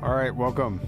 All right, welcome.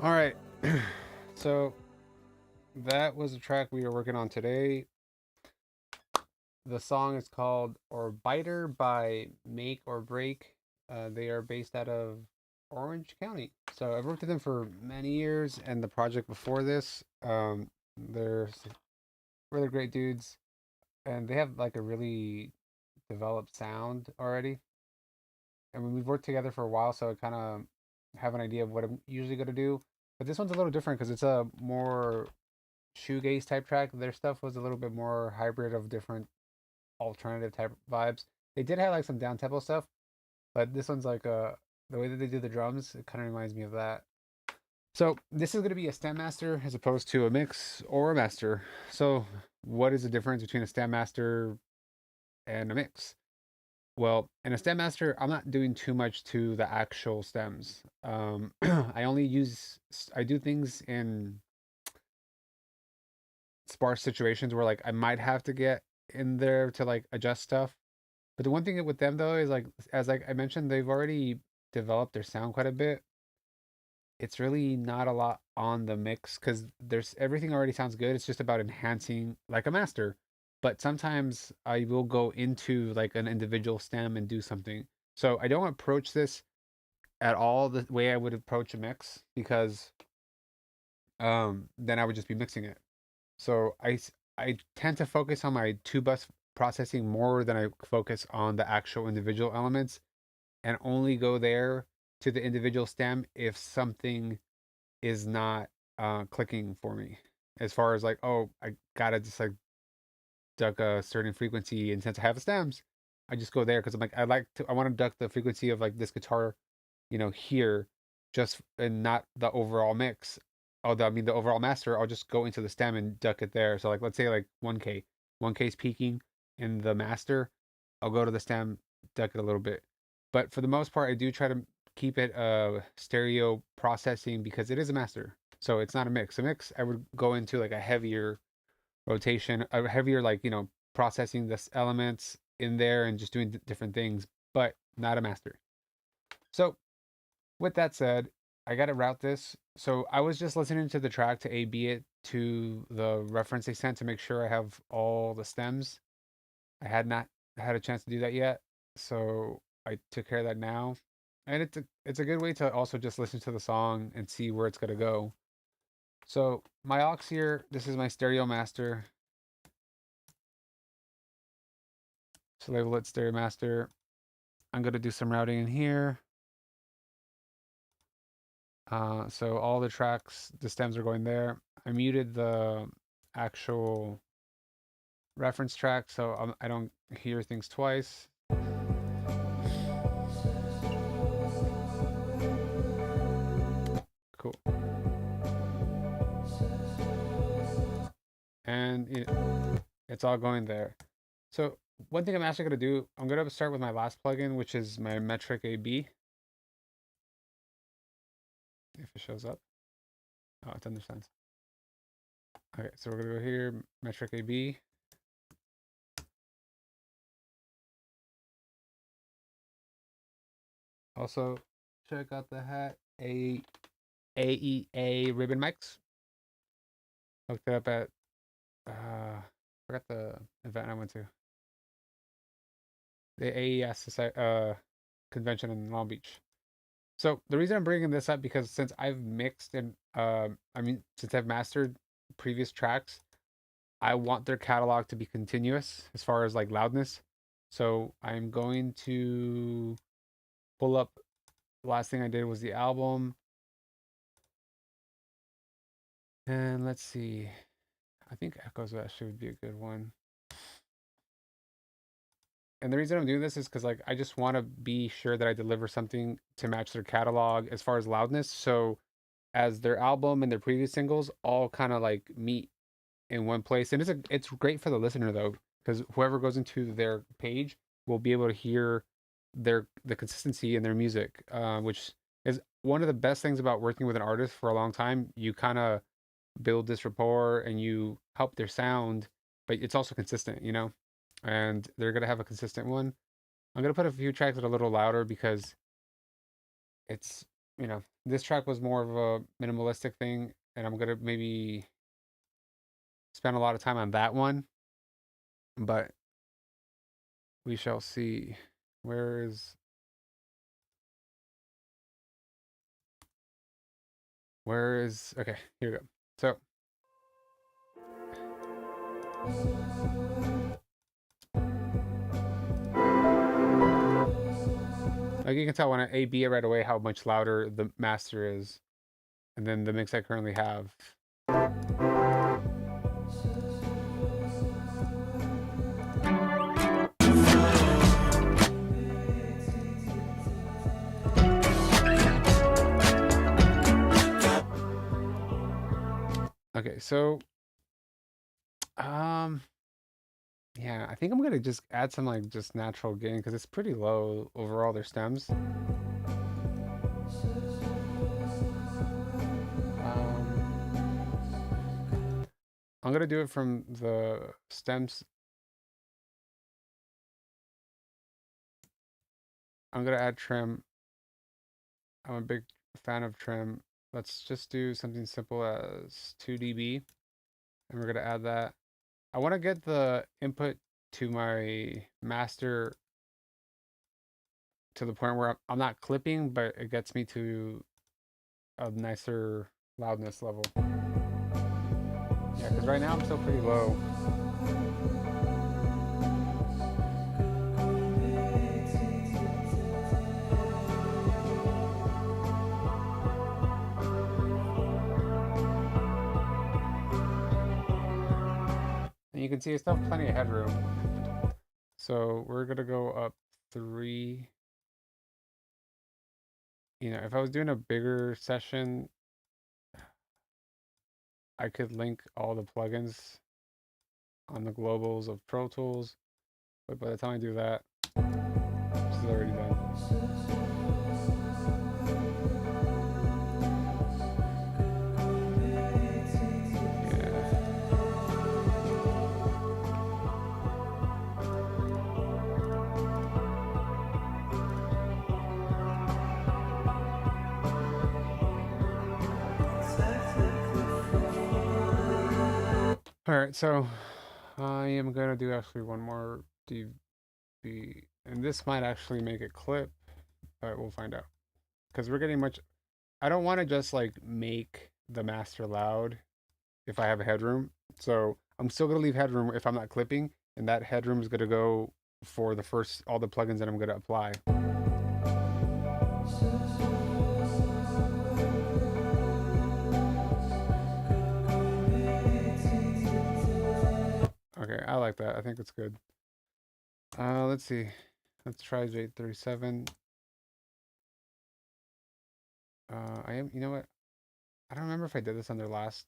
All right. So that was a track we were working on today. The song is called Orbiter by Make or Break. They are based out of Orange County. So I've worked with them for many years, and the project before this, they're really great dudes, and they have like a really developed sound already. I mean, we've worked together for a while, so I kind of have an idea of what I'm usually going to do. But this one's a little different because it's a more shoegaze type track. Their stuff was a little bit more hybrid of different alternative type vibes. They did have like some down tempo stuff, but this one's like the way that they do the drums, it kind of reminds me of that. So this is going to be a stem master as opposed to a mix or a master. So what is the difference between a stem master and a mix? Well, in a stem master, I'm not doing too much to the actual stems. I do things in sparse situations where like I might have to get in there to like adjust stuff. But the one thing with them though is like as like I mentioned, they've already developed their sound quite a bit. It's really not a lot on the mix because there's everything already sounds good. It's just about enhancing like a master. But sometimes I will go into like an individual stem and do something. So I don't approach this at all the way I would approach a mix because then I would just be mixing it. So I tend to focus on my two bus processing more than I focus on the actual individual elements and only go there to the individual stem if something is not clicking for me. As far as like, oh, I gotta just like duck a certain frequency, and since I have the stems, I just go there because I'm like, I want to duck the frequency of like this guitar, here, just and not the overall mix. Oh, I mean the overall master. I'll just go into the stem and duck it there. So like, let's say like 1K, 1K is peaking, in the master, I'll go to the stem, duck it a little bit. But for the most part, I do try to keep it stereo processing because it is a master. So it's not a mix. A mix, I would go into like a heavier rotation, a heavier like, processing the elements in there and just doing different things, but not a master. So with that said, I got to route this. So I was just listening to the track to A/B it to the reference they sent to make sure I have all the stems. I had not had a chance to do that yet, so I took care of that now. And it's a good way to also just listen to the song and see where it's gonna go. So my aux here, this is my stereo master. So label it stereo master. I'm gonna do some routing in here. So all the tracks, the stems are going there. I muted the actual reference track so I don't hear things twice. Cool. And it's all going there. So one thing I'm actually going to do, I'm going to start with my last plugin, which is my metric AB. If it shows up. Oh, it understands. Okay, so we're going to go here, metric AB. Also, check out the hat, AEA ribbon mics. Looked it up at, forgot the event I went to. The AES convention in Long Beach. So the reason I'm bringing this up because since I've mixed and since I've mastered previous tracks, I want their catalog to be continuous as far as like loudness. So I'm going to pull up. The last thing I did was the album, and let's see. I think Echoes actually would be a good one. And the reason I'm doing this is because like I just want to be sure that I deliver something to match their catalog as far as loudness. So as their album and their previous singles all kind of like meet in one place, and it's great for the listener though, because whoever goes into their page will be able to hear the consistency in their music, which is one of the best things about working with an artist for a long time. You kind of build this rapport and you help their sound, but it's also consistent, and they're gonna have a consistent one. I'm gonna put a few tracks that are a little louder because it's this track was more of a minimalistic thing, and I'm gonna maybe spend a lot of time on that one, but we shall see. Where is okay, here we go. So like you can tell when I A/B it right away how much louder the master is, and then the mix I currently have. Okay, so yeah, I think I'm gonna just add some like just natural gain because it's pretty low overall their stems. I'm gonna do it from the stems. I'm gonna add trim. I'm a big fan of trim. Let's just do something simple as 2 dB, and we're gonna add that. I want to get the input to my master to the point where I'm not clipping, but it gets me to a nicer loudness level. Yeah, because right now I'm still pretty low. And you can see I still have plenty of headroom. So we're gonna go up 3. If I was doing a bigger session, I could link all the plugins on the globals of Pro Tools. But by the time I do that, this is already done. Alright, so I am gonna do actually one more DV, and this might actually make it clip, but we'll find out. Because we're getting much. I don't want to just like make the master loud if I have a headroom. So I'm still gonna leave headroom if I'm not clipping, and that headroom is gonna go for the first all the plugins that I'm gonna apply. Okay, I like that. I think it's good. Let's see. Let's try J37. You know what? I don't remember if I did this on their last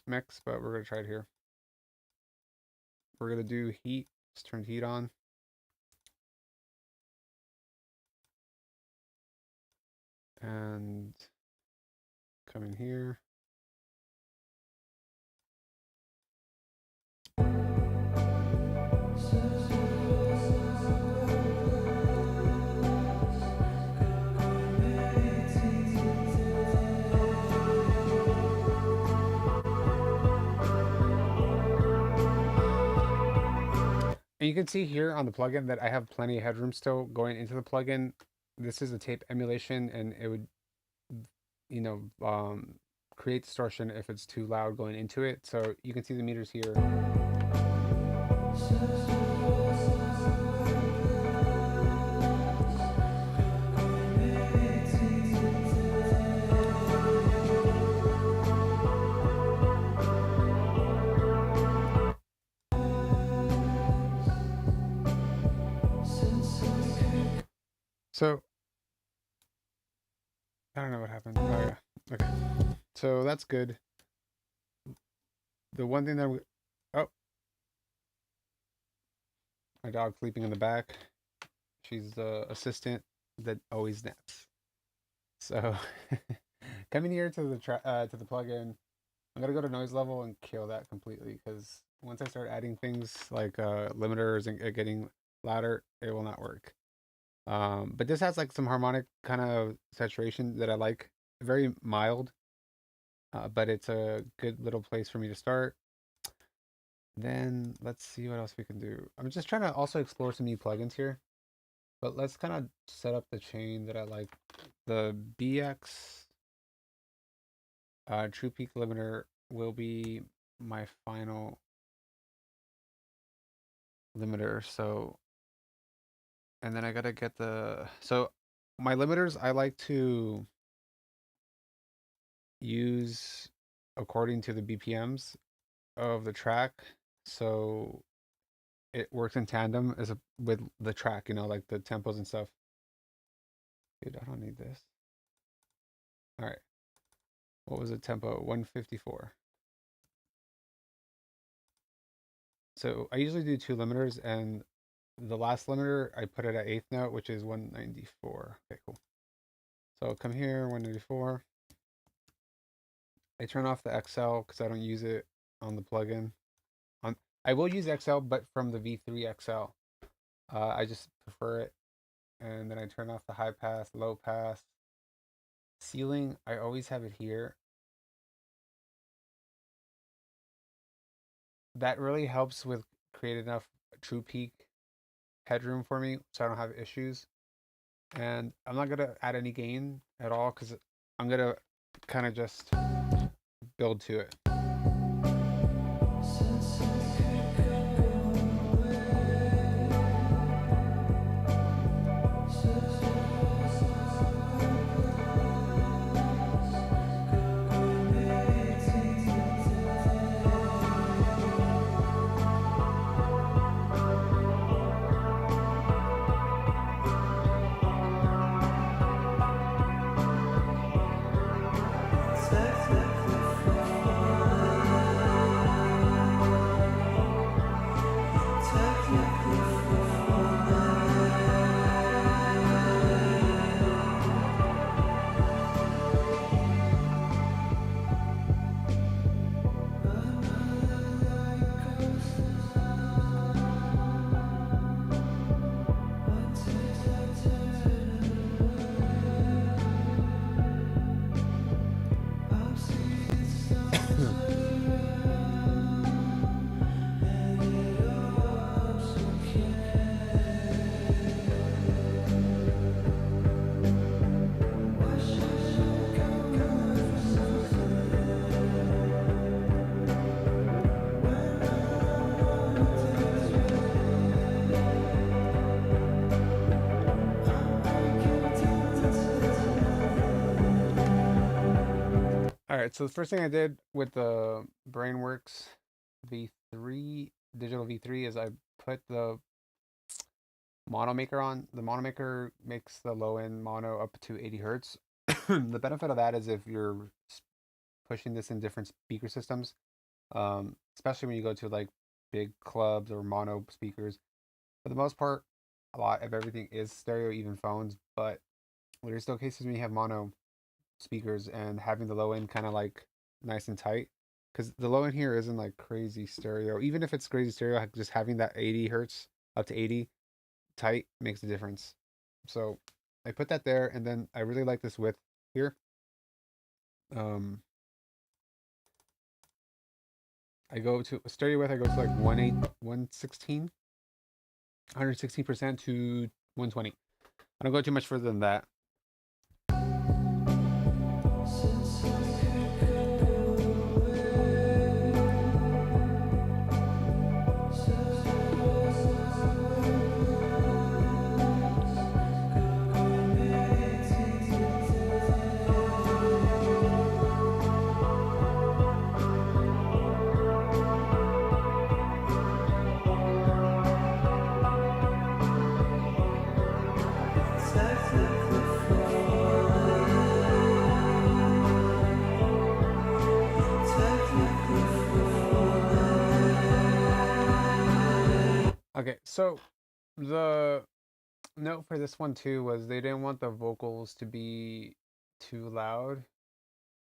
mix, but we're gonna try it here. We're gonna do heat. Just turn heat on. And come in here. And you can see here on the plugin that I have plenty of headroom still going into the plugin. This is a tape emulation, and it would, you know, create distortion if it's too loud going into it. So you can see the meters here. So I don't know what happened. Oh yeah, okay. So that's good. The one thing that oh, my dog's sleeping in the back. She's the assistant that always naps. So coming here to the plugin, I'm gonna go to noise level and kill that completely, because once I start adding things like limiters and getting louder, it will not work. But this has like some harmonic kind of saturation that I like, very mild, but it's a good little place for me to start. Then let's see what else we can do. I'm just trying to also explore some new plugins here, but let's kind of set up the chain that I like. The BX True Peak limiter will be my final limiter. So, and then I gotta get so my limiters I like to use according to the BPMs of the track, so it works in tandem with the track, you know, like the tempos and stuff. Dude, I don't need this. All right. What was the tempo? 154. So I usually do 2 limiters, and the last limiter I put it at 8th note, which is 194. Okay, cool. So come here, 194. I turn off the XL because I don't use it on the plugin. I will use XL, but from the V3 XL. I just prefer it. And then I turn off the high pass, low pass. Ceiling, I always have it here. That really helps with create enough true peak headroom for me so I don't have issues. And I'm not gonna add any gain at all because I'm gonna kind of just build to it. All right, so the first thing I did with the Brainworks V3 digital V3 is I put the mono maker on. The mono maker makes the low end mono up to 80 hertz. The benefit of that is if you're pushing this in different speaker systems, especially when you go to like big clubs or mono speakers, for the most part, a lot of everything is stereo, even phones. But there's still cases when you have mono speakers and having the low end kind of like nice and tight. Because the low end here isn't like crazy stereo. Even if it's crazy stereo, just having that 80 hertz up to 80 tight makes a difference. So I put that there, and then I really like this width here. Um, I go to stereo width. I go to like 116, 116% to 120. I don't go too much further than that. Okay, so the note for this one too was they didn't want the vocals to be too loud,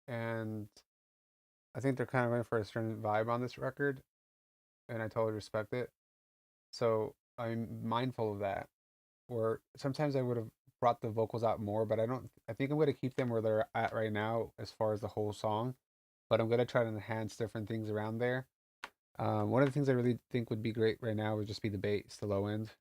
and I think they're kind of going for a certain vibe on this record, and I totally respect it. So I'm mindful of that. Or sometimes I would have brought the vocals out more, but I don't. I think I'm going to keep them where they're at right now as far as the whole song, but I'm going to try to enhance different things around there. One of the things I really think would be great right now would just be the bass, the low end.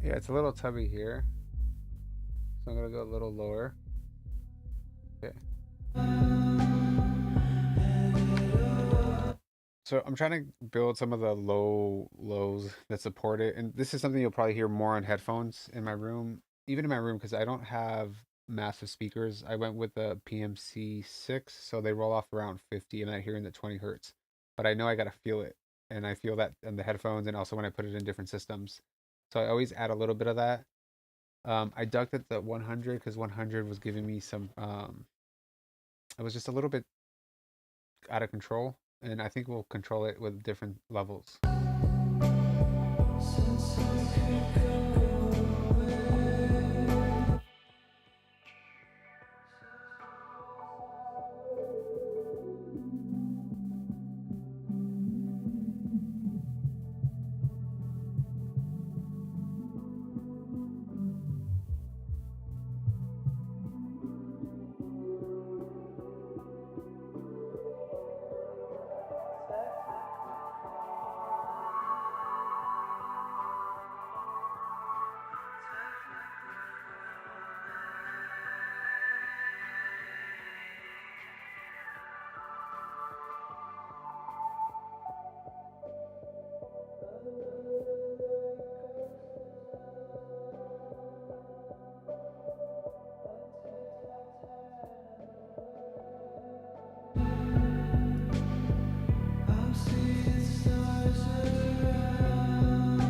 Yeah, it's a little tubby here, so I'm gonna go a little lower. Okay. So I'm trying to build some of the lows that support it, and this is something you'll probably hear more on headphones in my room, even in my room, because I don't have massive speakers. I went with the PMC6, so they roll off around 50, and I hear in the 20 hertz. But I know I gotta feel it, and I feel that in the headphones, and also when I put it in different systems. So I always add a little bit of that. I ducked at the 100 because 100 was giving me some. It was just a little bit out of control, and I think we'll control it with different levels.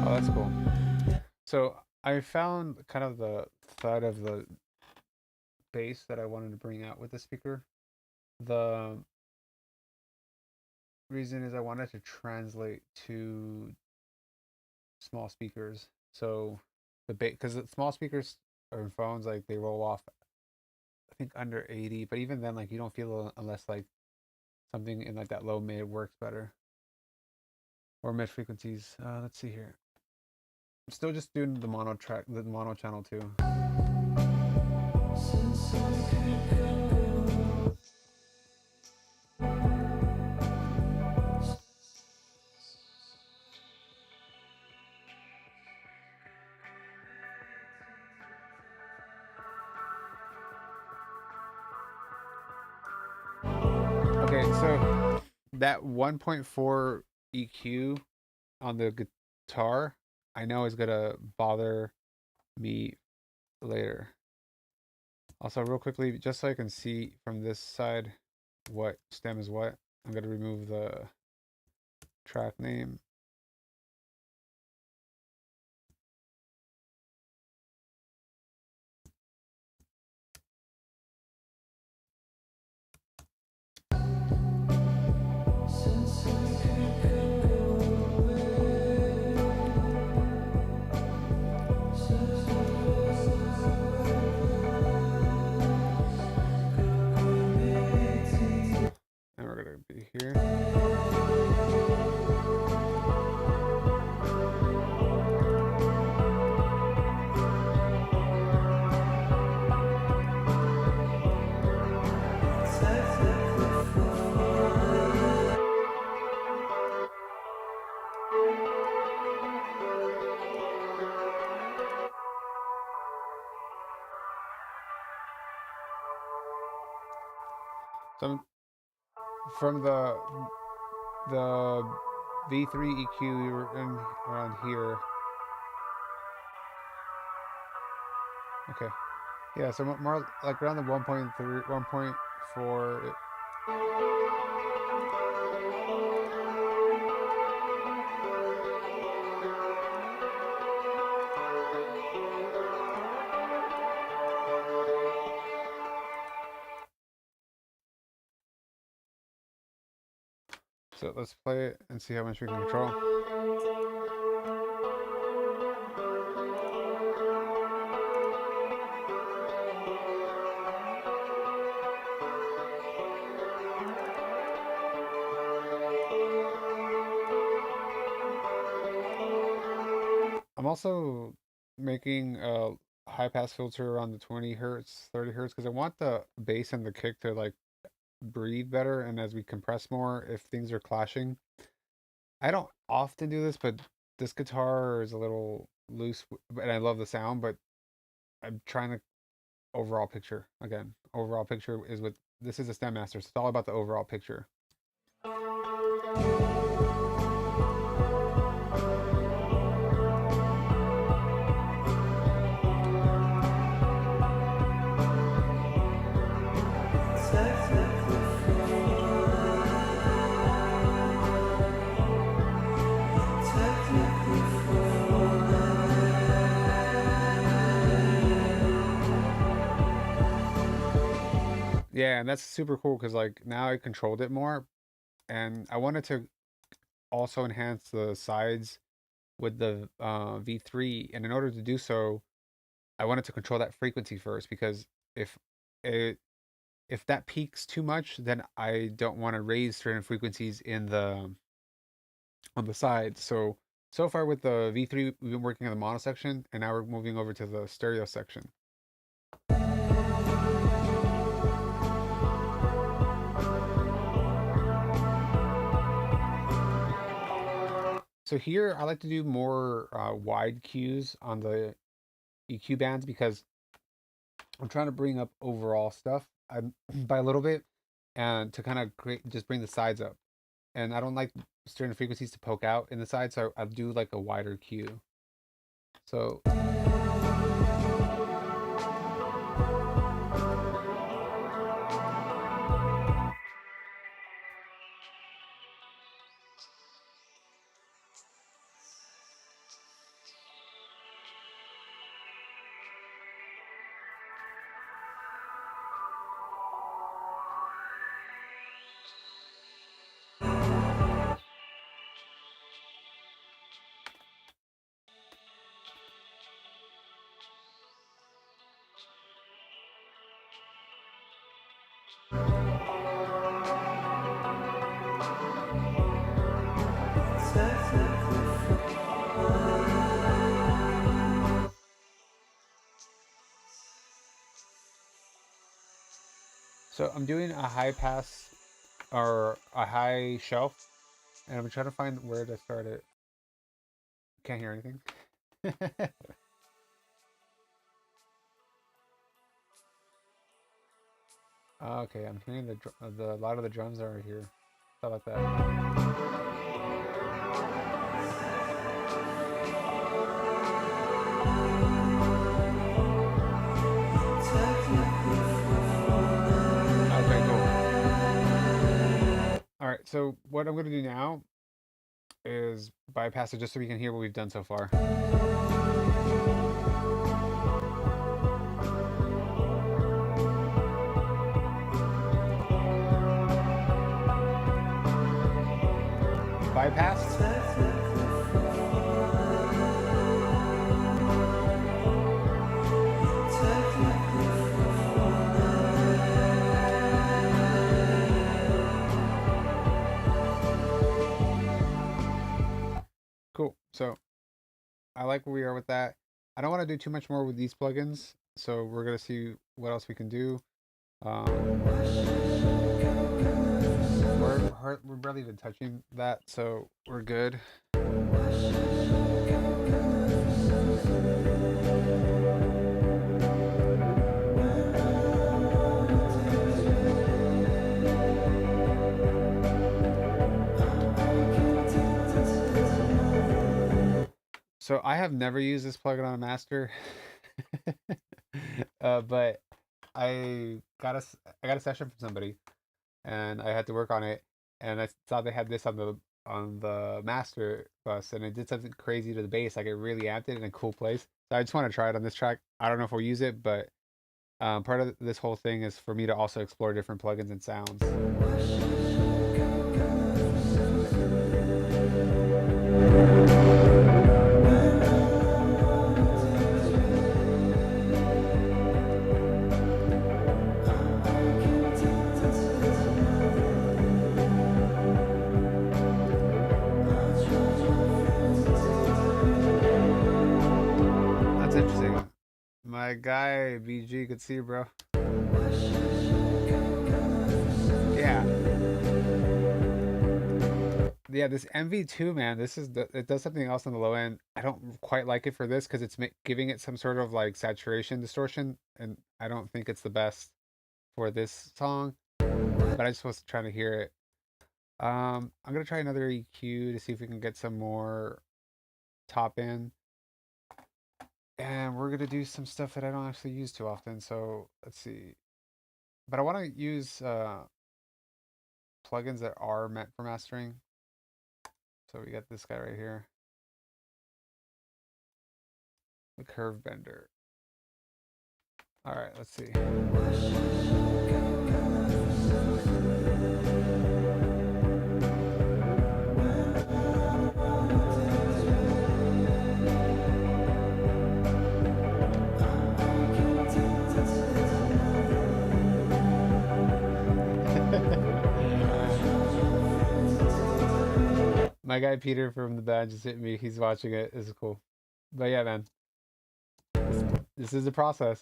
Oh, that's cool. So I found kind of the thud of the bass that I wanted to bring out with the speaker. The reason is I wanted to translate to small speakers. So the because small speakers or phones like they roll off I think under 80, but even then like you don't feel it unless like something in like that low mid works better or mid frequencies. Let's see here. I'm still just doing the mono track, the mono channel too. Okay, so that 1.4 EQ on the guitar, I know is gonna bother me later. Also, real quickly, just so I can see from this side what stem is what, I'm gonna remove the track name. And we're gonna be here. So from the V3 EQ we were in around here. Okay. Yeah, so more like around the 1.3, 1.4. So let's play it and see how much we can control. I'm also making a high pass filter around the 20 hertz, 30 hertz because I want the bass and the kick to like breathe better. And as we compress more, if things are clashing, I don't often do this, but this guitar is a little loose and I love the sound, but I'm trying to overall picture again. Overall picture is what this is a stem master, so it's all about the overall picture. Yeah, and that's super cool because like now I controlled it more, and I wanted to also enhance the sides with the V3, and in order to do so, I wanted to control that frequency first because if it if that peaks too much, then I don't want to raise certain frequencies in the on the sides. So far with the V3, we've been working on the mono section, and now we're moving over to the stereo section. So here, I like to do more wide cues on the EQ bands because I'm trying to bring up overall stuff by a little bit, and to kind of create just bring the sides up. And I don't like certain frequencies to poke out in the side, so I do like a wider cue. So So I'm doing a high pass or a high shelf, and I'm trying to find where to start it. Can't hear anything. Okay, I'm hearing the a lot of the drums are here. How about that? Okay, cool. All right, so what I'm gonna do now is bypass it just so we can hear what we've done so far. Bypassed. Cool. So I like where we are with that. I don't want to do too much more with these plugins, so we're gonna see what else we can do. We're barely even touching that, so we're good. So I have never used this plugin on a master, but I got a session from somebody, and I had to work on it, and I saw they had this on the master bus, and it did something crazy to the bass, like it really amped it in a cool place. So I just want to try it on this track. I don't know if we'll use it, but part of this whole thing is for me to also explore different plugins and sounds. That's interesting. My guy BG, could see you, bro. Yeah. Yeah, this MV2, man, it does something else on the low end. I don't quite like it for this because it's giving it some sort of like saturation distortion, and I don't think it's the best for this song. But I just was trying to hear it. I'm gonna try another EQ to see if we can get some more top end, and we're gonna do some stuff that I don't actually use too often. So let's see. But I want to use plugins that are meant for mastering. So we got this guy right here, the curve bender. All right, let's see. My guy Peter from the band just hit me. He's watching it. It's cool. But yeah, man, this is the process.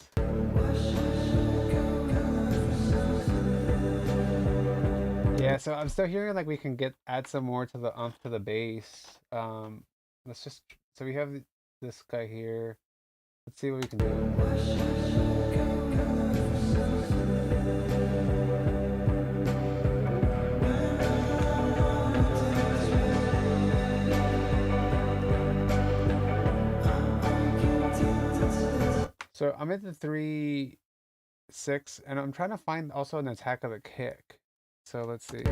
Yeah, so I'm still hearing like we can add some more to the to the bass. Let's just so we have this guy here. Let's see what we can do. So I'm at the 3-6, and I'm trying to find also an attack of a kick. So let's see.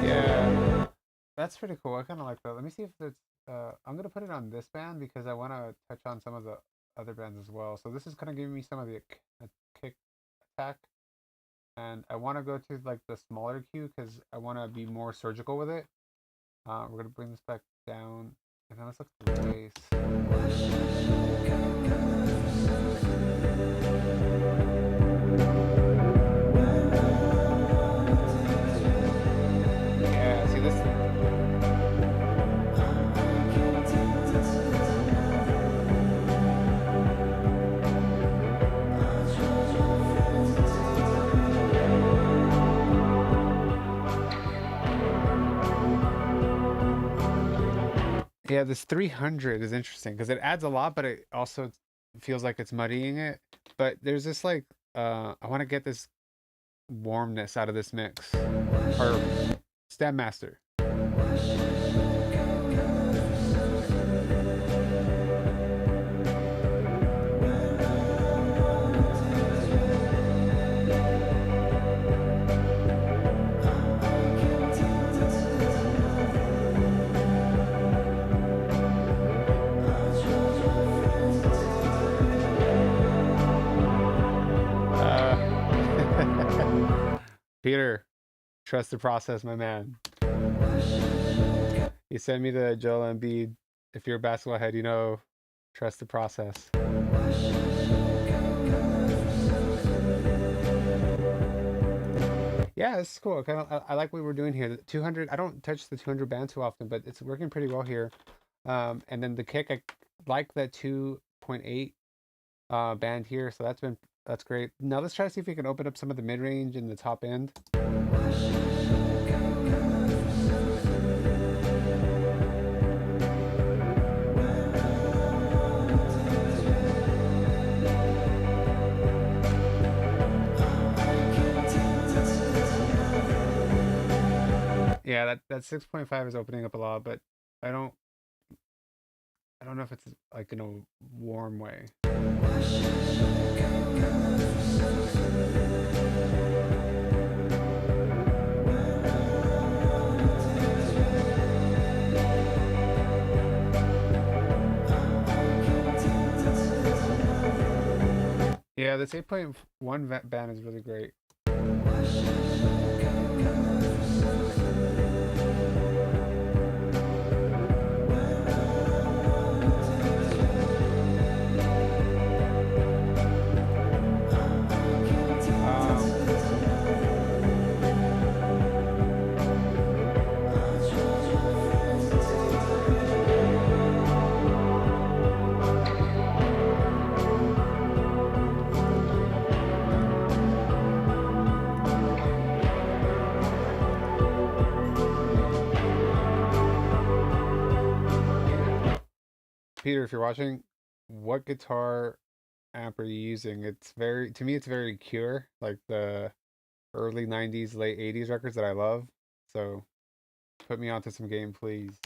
Yeah, that's pretty cool. I kind of like that. Let me see if it's. I'm gonna put it on this band because I want to touch on some of the other bands as well. So this is kind of giving me some of the kick attack, and I want to go to like the smaller cue because I want to be more surgical with it. We're gonna bring this back down And now let's look at the bass. Yeah, see this. Yeah, this 300 is interesting because it adds a lot, but it also feels like it's muddying it. But there's this like, I want to get this warmness out of this mix. Or Stab Master. Peter, trust the process, my man. You sent me the Joel Embiid. If you're a basketball head, you know, trust the process. Yeah, this is cool. I like what we're doing here. The 200. I don't touch the 200 band too often, but it's working pretty well here. And then the kick, I like that 2.8 band here, so that's great. Now let's try to see if we can open up some of the mid range and the top end. Yeah, that 6.5 is opening up a lot, but I don't know if it's like in a warm way. Yeah, this 8.1 band is really great. Peter, if you're watching, what guitar amp are you using? To me, it's very Cure, like the early 90s, late 80s records that I love. So put me onto some game, please.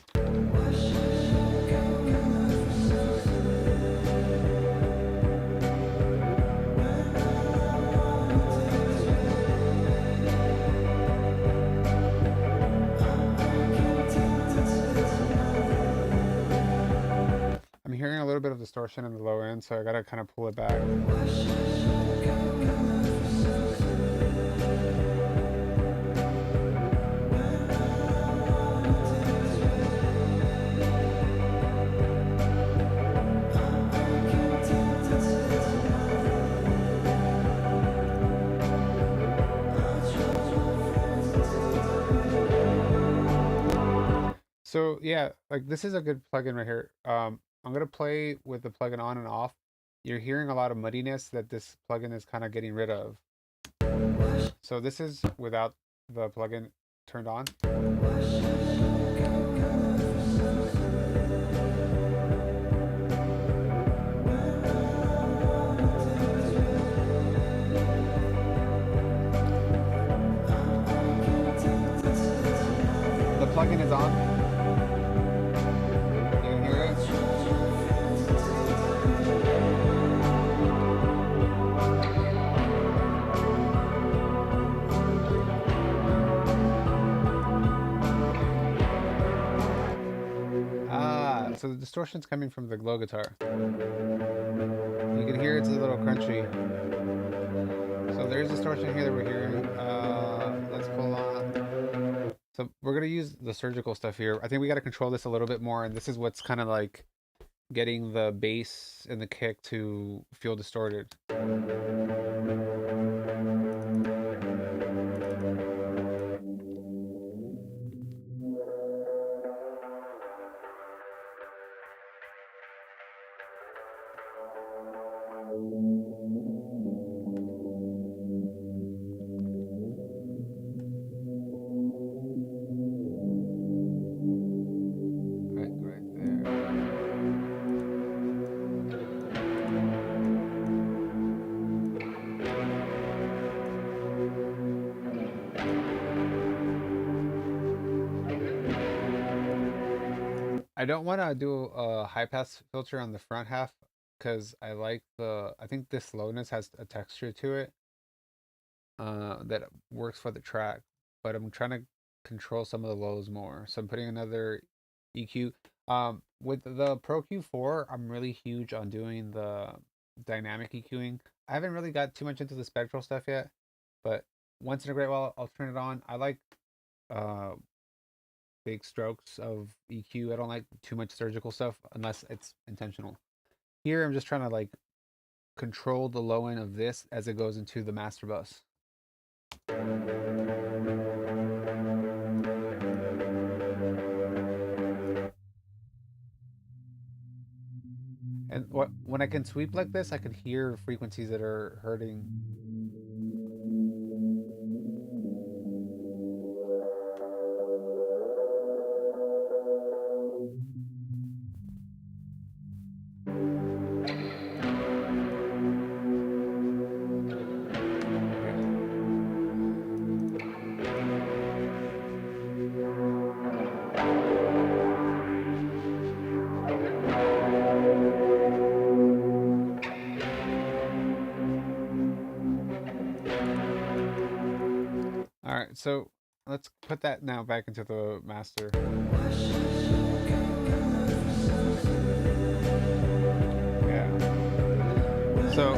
I'm hearing a little bit of distortion in the low end, so I gotta kind of pull it back. So yeah, like this is a good plugin right here. I'm gonna play with the plugin on and off. You're hearing a lot of muddiness that this plugin is kind of getting rid of. So this is without the plugin turned on. The plugin is on. So the distortion's coming from the glow guitar. You can hear it's a little crunchy. So there's distortion here that we're hearing. Let's pull on. So we're gonna use the surgical stuff here. I think we got to control this a little bit more, and this is what's kind of like getting the bass and the kick to feel distorted. Right there. I don't want to do a high pass filter on the front half because I think this slowness has a texture to it that works for the track, but I'm trying to control some of the lows more. So I'm putting another EQ. With the Pro Q4, I'm really huge on doing the dynamic EQing. I haven't really got too much into the spectral stuff yet, but once in a great while I'll turn it on. I like uh big strokes of EQ. I don't like too much surgical stuff unless it's intentional. Here I'm just trying to like control the low end of this as it goes into the master bus. And when I can sweep like this, I can hear frequencies that are hurting. All right, so let's put that now back into the master. Yeah. So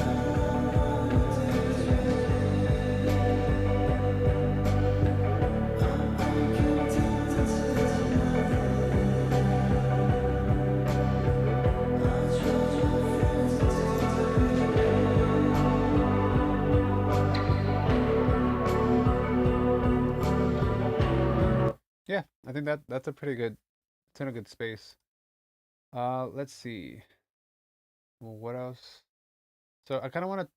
yeah, I think that's a pretty good, it's in a good space. Let's see. Well, what else? So I kind of want to,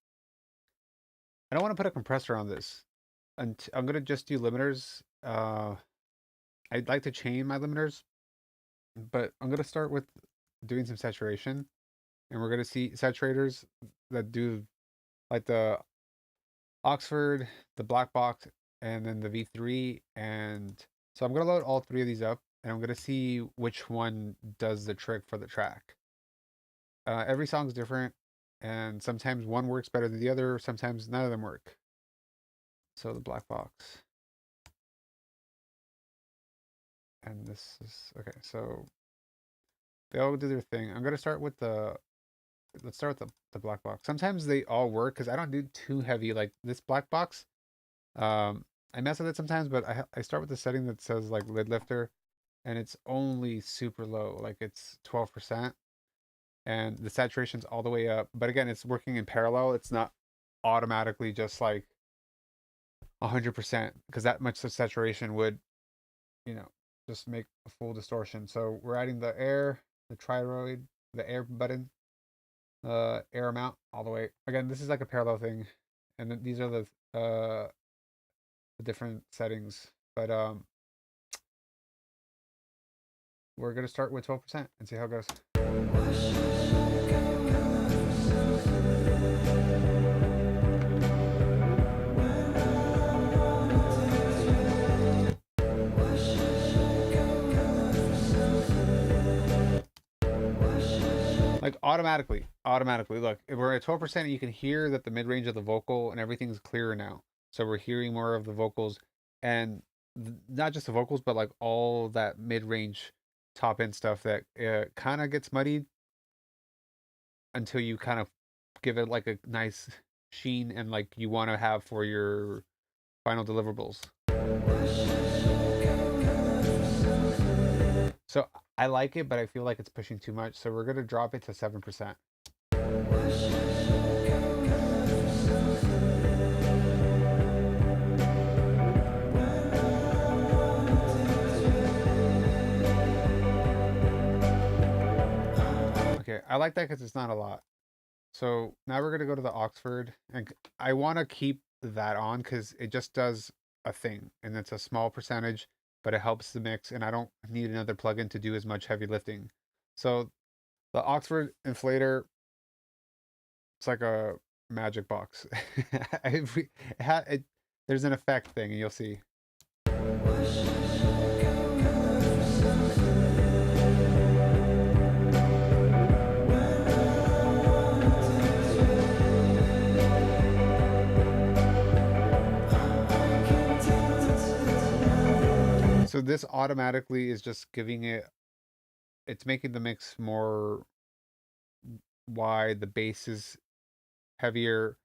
I don't want to put a compressor on this. And I'm gonna just do limiters. I'd like to chain my limiters, but I'm gonna start with doing some saturation, and we're gonna see saturators that do like the Oxford, the black box, and then the V3. And so I'm gonna load all three of these up, and I'm gonna see which one does the trick for the track. Every song's different, and sometimes one works better than the other. Sometimes none of them work. So the black box, and this is okay. So they all do their thing. I'm gonna start with the let's start with the black box. Sometimes they all work because I don't do too heavy like this black box. I mess with it sometimes, but I start with the setting that says like lid lifter, and it's only super low, like it's 12%, and the saturation's all the way up. But again, it's working in parallel. It's not automatically just like 100% because that much of saturation would, you know, just make a full distortion. So we're adding the air, the thyroid, the air button, air amount all the way. Again, this is like a parallel thing, and then these are the different settings. But we're gonna start with 12% and see how it goes. Like automatically. Look, if we're at 12%, you can hear that the mid range of the vocal and everything's clearer now. So we're hearing more of the vocals, and not just the vocals, but like all that mid range top end stuff that kind of gets muddied until you kind of give it like a nice sheen and like you want to have for your final deliverables. So I like it, but I feel like it's pushing too much. So we're gonna drop it to 7%. Okay, I like that because it's not a lot. So now we're gonna go to the Oxford, and I want to keep that on because it just does a thing, and it's a small percentage, but it helps the mix, and I don't need another plugin to do as much heavy lifting. So the Oxford inflator, it's like a magic box. There's an effect thing, and you'll see. So this automatically is just giving it, it's making the mix more wide, the bass is heavier,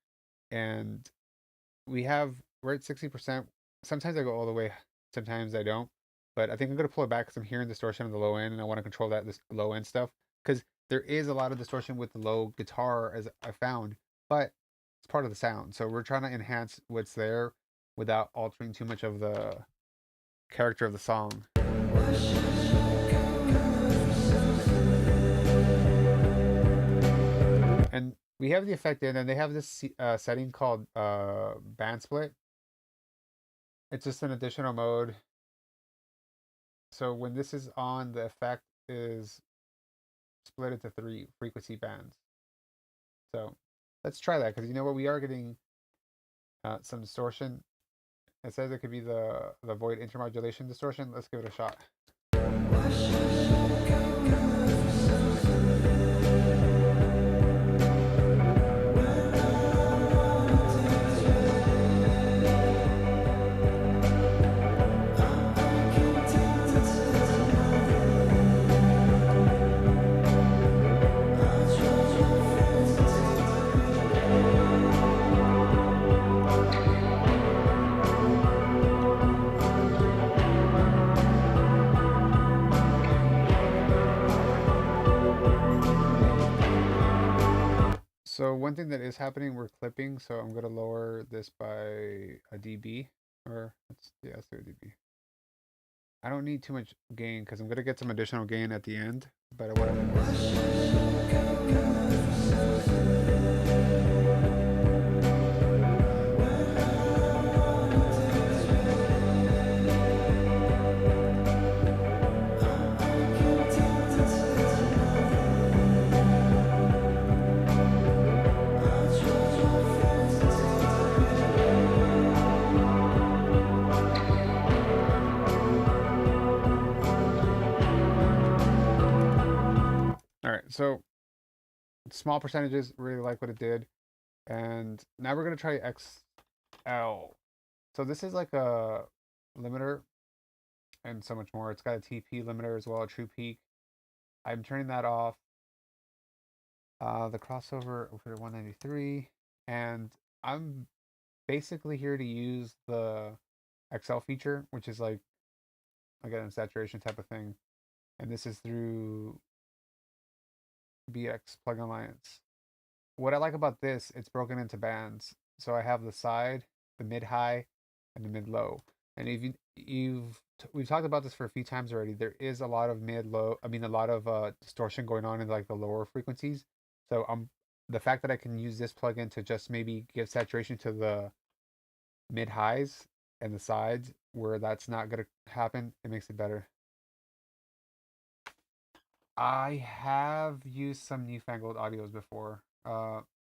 and we're at 60%. Sometimes I go all the way, sometimes I don't. But I think I'm gonna pull it back because I'm hearing distortion on the low end and I want to control this low end stuff. Because there is a lot of distortion with the low guitar as I found, but it's part of the sound. So we're trying to enhance what's there without altering too much of the character of the song. And we have the effect in, and they have this setting called band split. It's just an additional mode. So when this is on, the effect is split into 3 frequency bands. So let's try that because you know what, we are getting some distortion. It says it could be the void intermodulation distortion. Let's give it a shot. So one thing that is happening, we're clipping, so I'm gonna lower this by a dB, or let's do a dB. I don't need too much gain because I'm gonna get some additional gain at the end, but I want to. All right, so small percentages, really like what it did. And now we're going to try XL. So this is like a limiter and so much more. It's got a TP limiter as well, a true peak. I'm turning that off. The crossover over 193. And I'm basically here to use the XL feature, which is like, again, a saturation type of thing. And this is through BX Plugin Alliance. What I like about this, it's broken into bands. So I have the side, the mid high, and the mid low. And if we've talked about this for a few times already. There is a lot of mid low. I mean, a lot of distortion going on in like the lower frequencies. So the fact that I can use this plugin to just maybe give saturation to the mid highs and the sides where that's not gonna happen, it makes it better. I have used some newfangled audios before.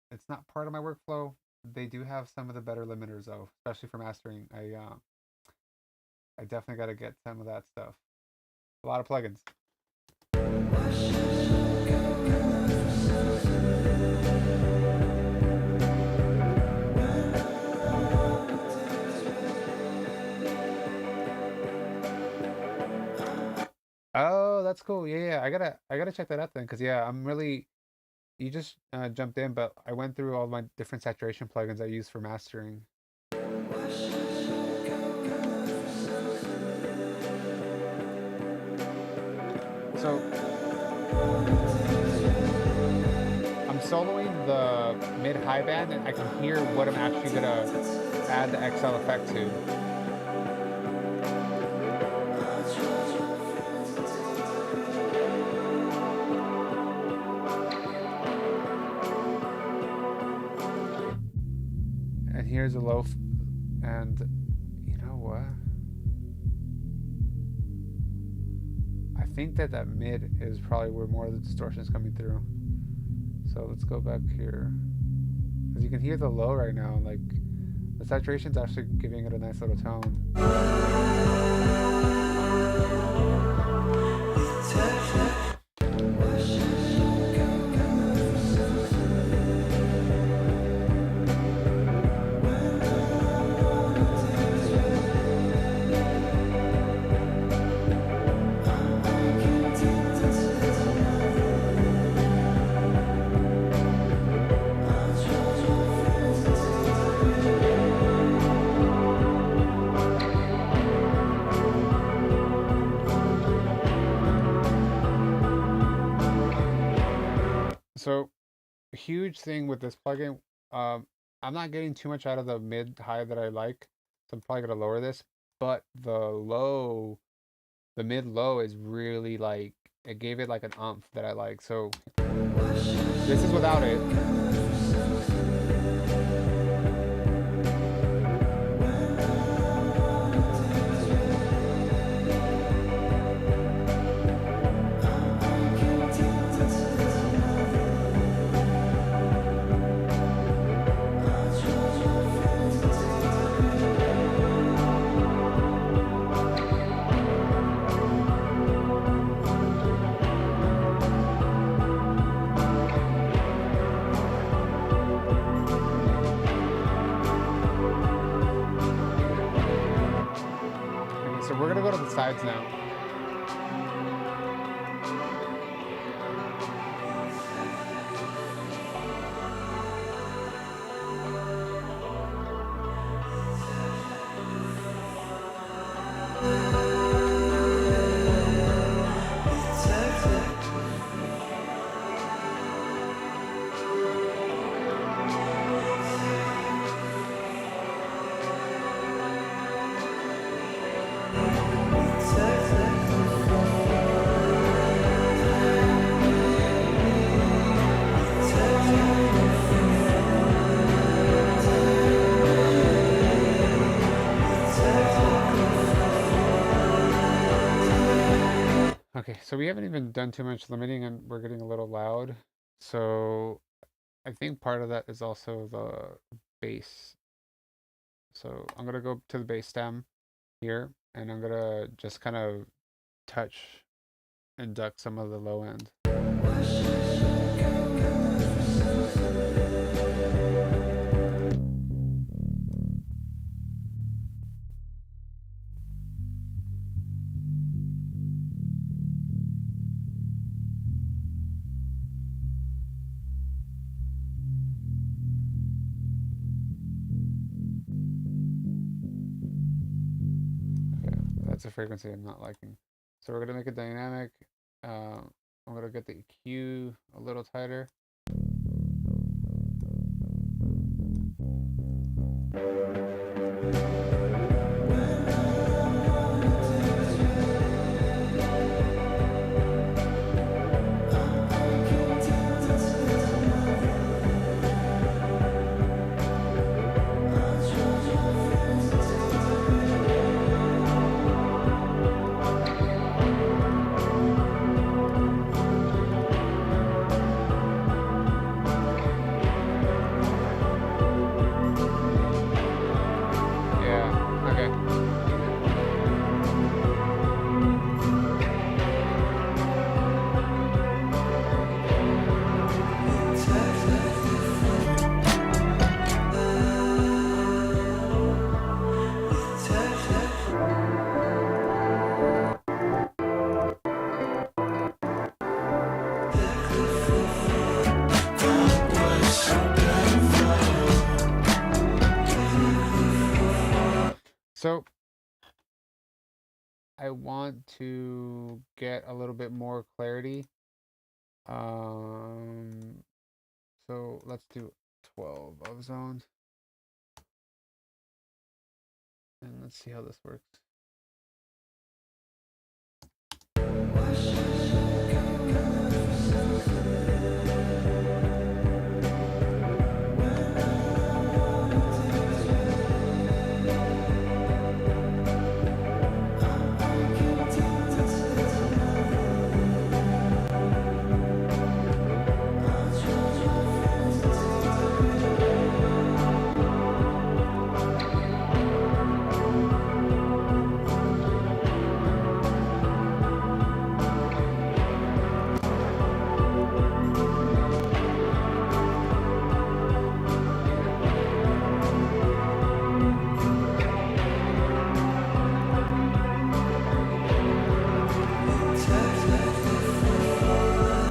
It's not part of my workflow. They do have some of the better limiters though, especially for mastering. I definitely got to get some of that stuff. A lot of plugins. Oh, that's cool. Yeah. I gotta check that out then, because yeah, I'm really. You just jumped in, but I went through all my different saturation plugins I use for mastering. So I'm soloing the mid-high band, and I can hear what I'm actually gonna add the XL effect to. And here's a low, and you know what? I think that mid is probably where more of the distortion is coming through. So let's go back here. As you can hear the low right now, like the saturation's actually giving it a nice little tone. So, a huge thing with this plugin, I'm not getting too much out of the mid high that I like, so I'm probably gonna lower this. But the mid low is really like, it gave it like an umph that I like. So this is without it. So we're gonna go to the sides now. Okay, so we haven't even done too much limiting and we're getting a little loud. So I think part of that is also the bass. So I'm gonna go to the bass stem here and I'm gonna just kind of touch and duck some of the low end. That's a frequency I'm not liking. So we're gonna make it dynamic. I'm gonna get the EQ a little tighter. I want to get a little bit more clarity. So let's do 12 ozone. And let's see how this works.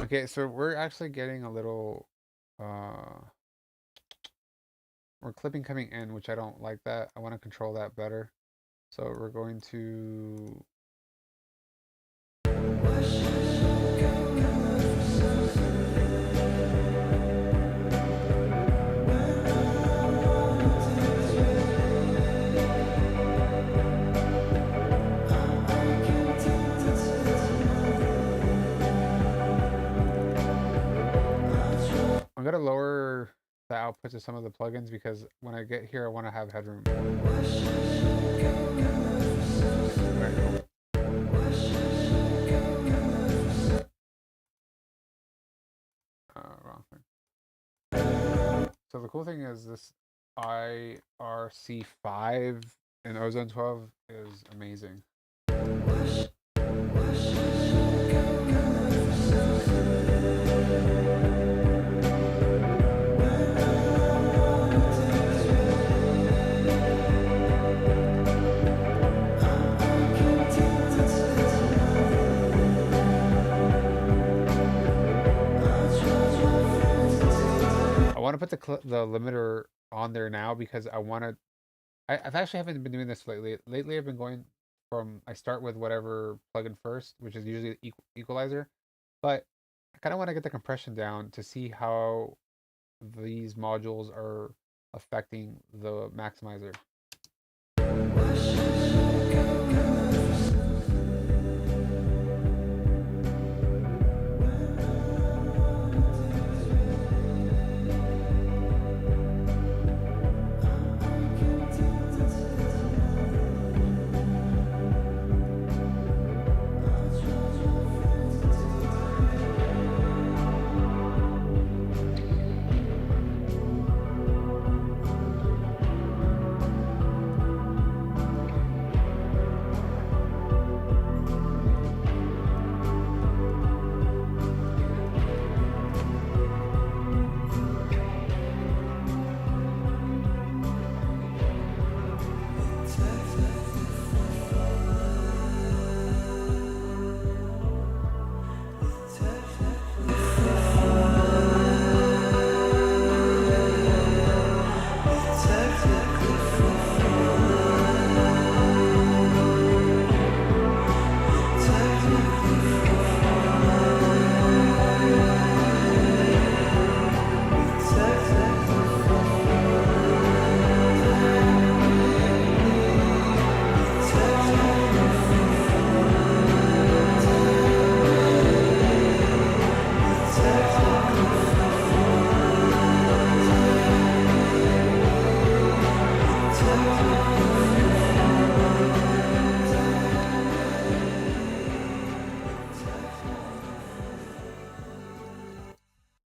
Okay, so we're actually getting a little we're clipping coming in, which I don't like that. I want to control that better. So we're going to I'm gonna lower the outputs of some of the plugins because when I get here, I want to have headroom. Wrong thing. So the cool thing is this IRC5 in Ozone 12 is amazing. I want to put the limiter on there now because I want to. I've actually haven't been doing this lately. Lately, I've been going from I start with whatever plugin first, which is usually equalizer, but I kind of want to get the compression down to see how these modules are affecting the maximizer.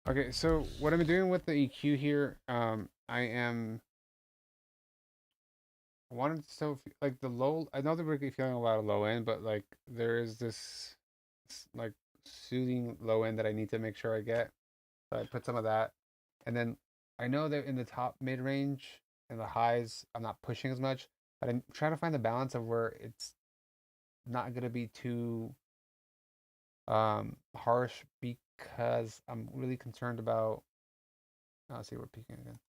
Okay, so what I'm doing with the EQ here, I wanted so like the low. I know that we're feeling a lot of low end, but like there is this like soothing low end that I need to make sure I get. So I put some of that, and then I know that in the top mid range and the highs, I'm not pushing as much, but I'm trying to find the balance of where it's not gonna be too harsh because I'm really concerned about. I'll see, we're peaking again.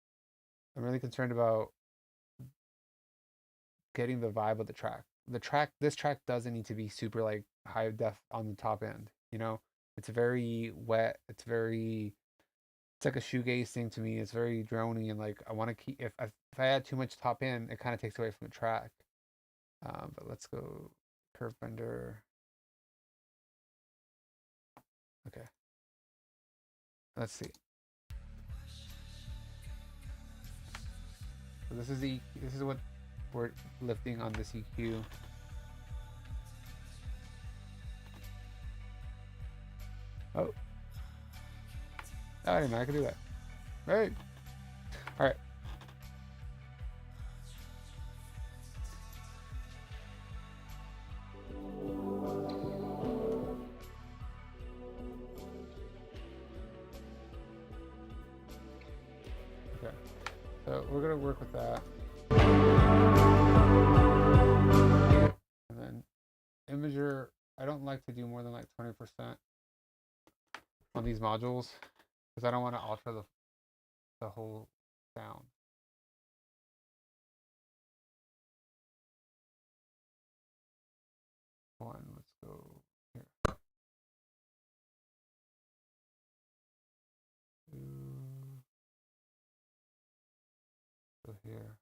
I'm really concerned about getting the vibe of the track. this track doesn't need to be super like high def on the top end. You know, it's very wet. It's like a shoegaze thing to me. It's very drony and like I want to keep. If I add too much top end, it kind of takes away from the track. But let's go curve bender. Okay. Let's see. So this is what we're lifting on this EQ. Oh. I didn't know I could do that. Hey. All right. Okay. So we're gonna work with that. And then imager, I don't like to do more than like 20% on these modules because I don't want to alter the whole sound. Let's go here. Go here.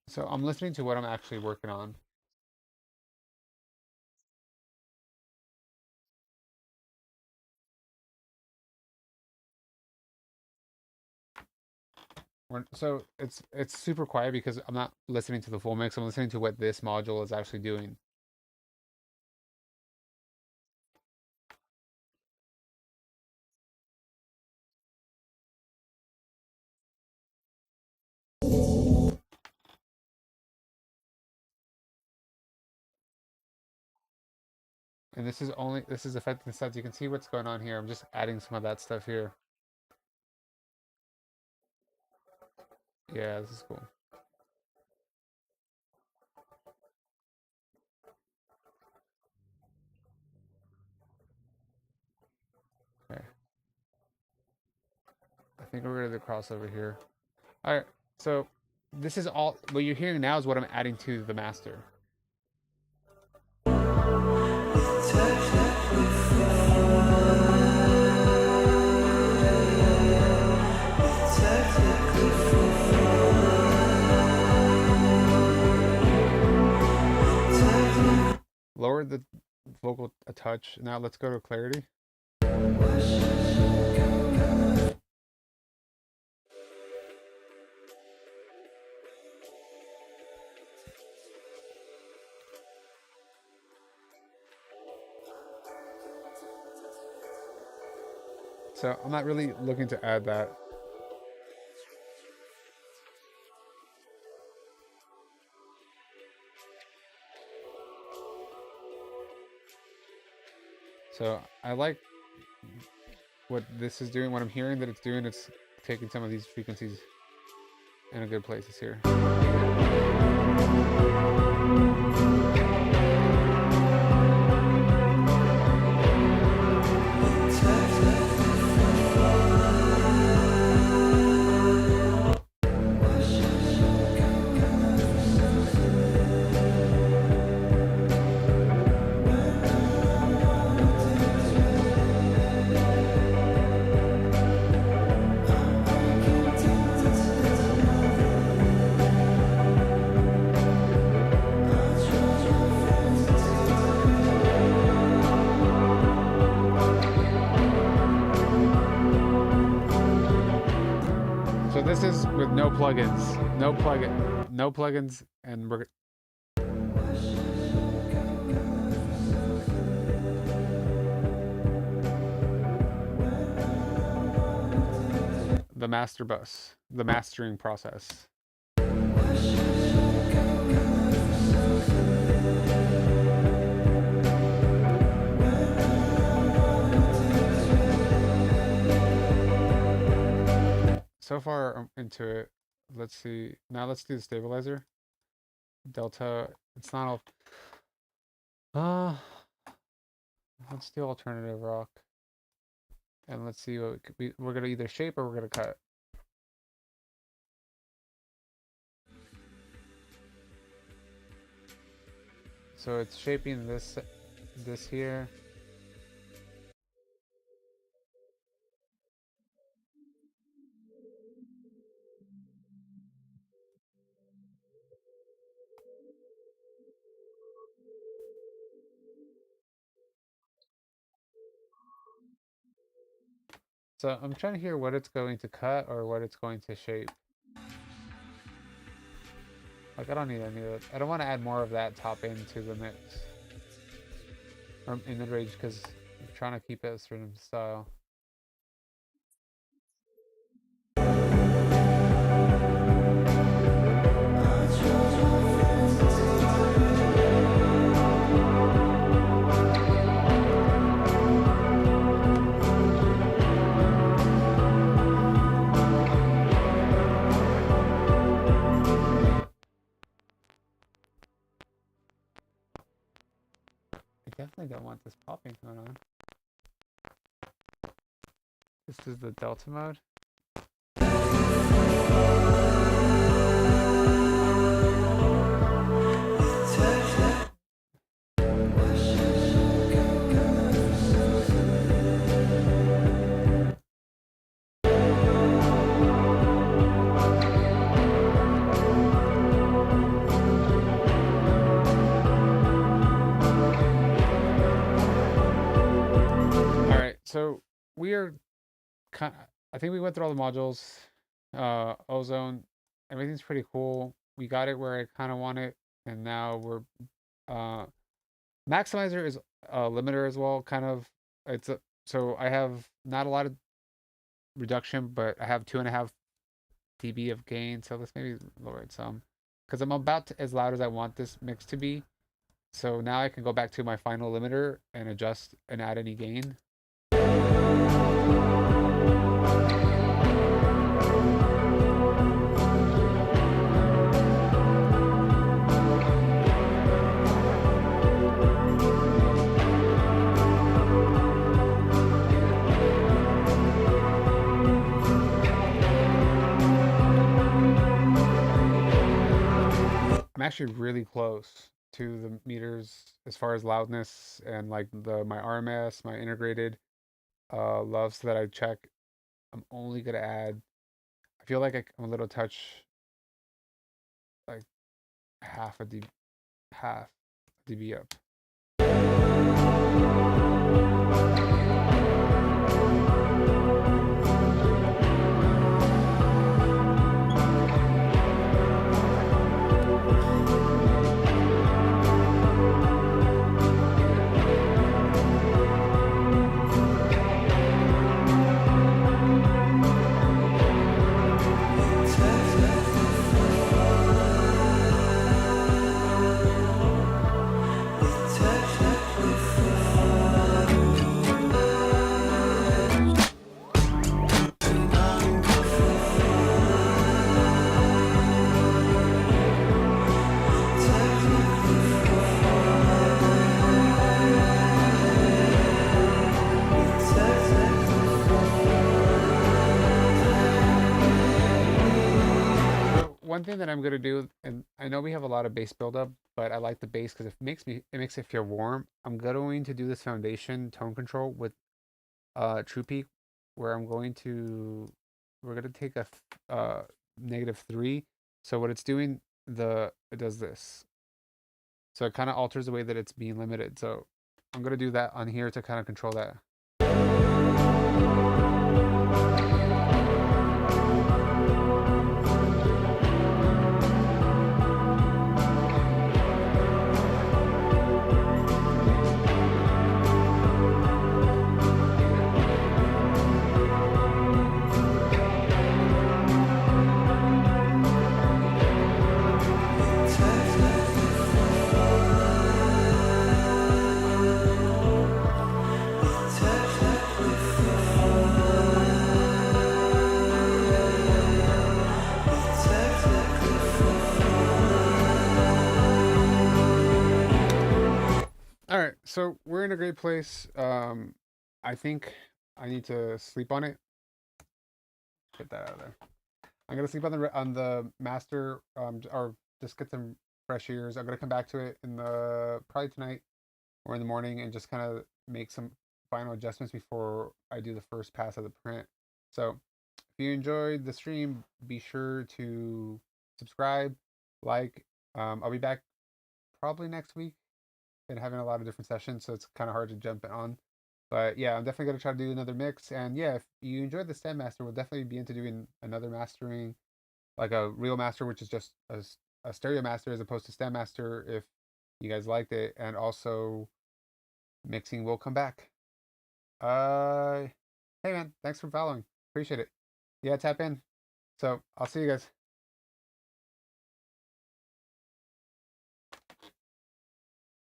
So I'm listening to what I'm actually working on. So it's super quiet because I'm not listening to the full mix. I'm listening to what this module is actually doing. And this is affecting the sets. You can see what's going on here. I'm just adding some of that stuff here. Yeah, this is cool. Okay. I think we're gonna do the crossover here. All right. So this is all what you're hearing now is what I'm adding to the master. Lower the vocal a touch. Now let's go to clarity. So I'm not really looking to add that. So I like what this is doing. What I'm hearing that it's doing, it's taking some of these frequencies in a good places here. So this is with no plugins, no plugins, and we're the master bus, the mastering process. so far I'm into it. Let's see. Now let's do the stabilizer. Delta. It's not all. Let's do alternative rock. And let's see what we're gonna either shape or we're gonna cut. So it's shaping this here. So I'm trying to hear what it's going to cut or what it's going to shape. Like I don't need any of it. I don't want to add more of that top into the mix. Or in the range because I'm trying to keep it a certain style. I definitely don't want this popping going on. This is the delta mode. So we are kind of, I think we went through all the modules, ozone, everything's pretty cool. We got it where I kind of want it, and now we're, maximizer is a limiter as well, kind of. So I have not a lot of reduction, but I have 2.5 dB of gain, so let's maybe lower it some, because I'm about as loud as I want this mix to be. So now I can go back to my final limiter and adjust and add any gain. I'm actually really close to the meters as far as loudness and like my RMS, my integrated loves that I check. I'm only gonna add, I feel like I'm a little touch, like half dB up. One thing that I'm gonna do, and I know we have a lot of bass buildup, but I like the bass because it makes it feel warm. I'm going to do this foundation tone control with True Peak, where we're gonna take a -3. So what it's doing, it does this. So it kind of alters the way that it's being limited. So I'm gonna do that on here to kind of control that. So we're in a great place. I think I need to sleep on it. Get that out of there. I'm gonna sleep on the master, or just get some fresh ears. I'm gonna come back to it in the probably tonight or in the morning and just kind of make some final adjustments before I do the first pass of the print. So if you enjoyed the stream, be sure to subscribe, like. I'll be back probably next week and having a lot of different sessions, so it's kind of hard to jump on. But yeah, I'm definitely gonna try to do another mix. And yeah, if you enjoyed the Stand Master, we'll definitely be into doing another mastering, like a real master, which is just a stereo master as opposed to Stand Master. If you guys liked it, and also mixing will come back. Uh, hey man, thanks for following. Appreciate it. Yeah, tap in. So I'll see you guys.